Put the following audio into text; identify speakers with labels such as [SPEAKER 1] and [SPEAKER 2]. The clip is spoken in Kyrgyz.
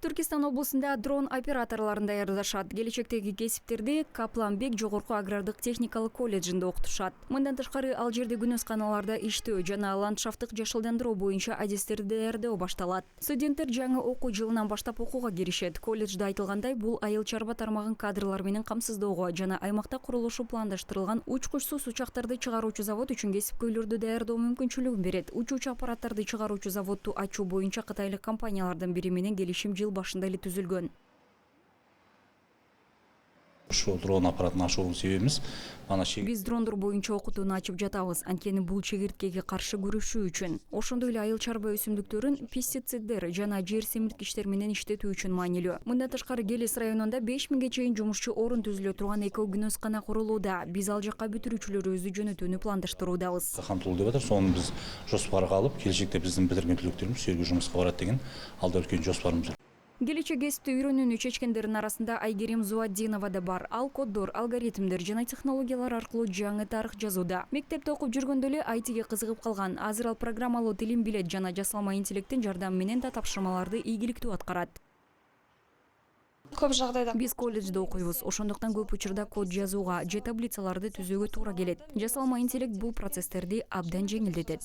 [SPEAKER 1] Түркистан облусунда дрон операторларын даярдашат. Келечектеги кесиптерди Капланбек жогорку агрардык техникалык колледжинде окутушат. Мындан тышкары ал жерде күнөсканаларда иштөө жана ландшафттык жашылдандыруу боюнча адистерди даярдоо башталат. Студенттер жаңы окуу жылынан баштап окууга киришет. Колледжде айтылгандай, бул айыл чарба тармагын кадрлар менен камсыздоого жана аймакта курулушу пландаштырылган учкучсуз учактарды чыгаруучу завод үчүн кесипкөйлөрдү даярдоо мүмкүнчүлүгүн берет. Учуучу аппараттарды чыгаруучу заводду ачуу боюнча кытайлык компаниялардын бири менен келишим жыл башында эле түзүлгөн.
[SPEAKER 2] Ушул дрон аппаратын ачуу себебimiz
[SPEAKER 1] Биз дрондор боюнча окутууну ачып жатабыз, анткени бул чегирткеге каршы күрөшүү үчүн. Ошондой эле айыл чарба өсүмдүктөрүн пестициддер жана жер семирткичтер менен иштетүү үчүн маанилүү. Мындан тышкары Келес районунда 5000ге чейин жумушчу орун түзүлө турган эко-күнөскана курулууда. Биз ал жакка бүтүрүүчүлөрүбүздү жөнөтүүнү пландаштыруудабыз.
[SPEAKER 2] камтылуу деп атат. Сону биз жоспарга алып, келечекте биздин битирген түлектөрүбүз суу жерге жумушка барат деген алда үлкен жоспарыбыз бар.
[SPEAKER 1] Келечек кесипти үйрөнүүнү чечкендердин арасында Айгерим Зуаддинова да бар. Ал коддор, алгоритмдер жана технологиялар аркылуу жаңы тарых жазууда. Мектепте окуп жүргөндө эле айтиге кызыгып калган. Азыр ал программалоо тилин билет жана жасалма интеллекттин жардамы менен да тапшырмаларды ийгиликтүү аткарат.
[SPEAKER 3] Көп жагдайда
[SPEAKER 1] Биз колледжде окуйбуз, ошондуктан көп учурда код жазууга же таблицаларды түзүүгө туура келет. Жасалма интеллект бул процесстерди абдан жеңилдетет.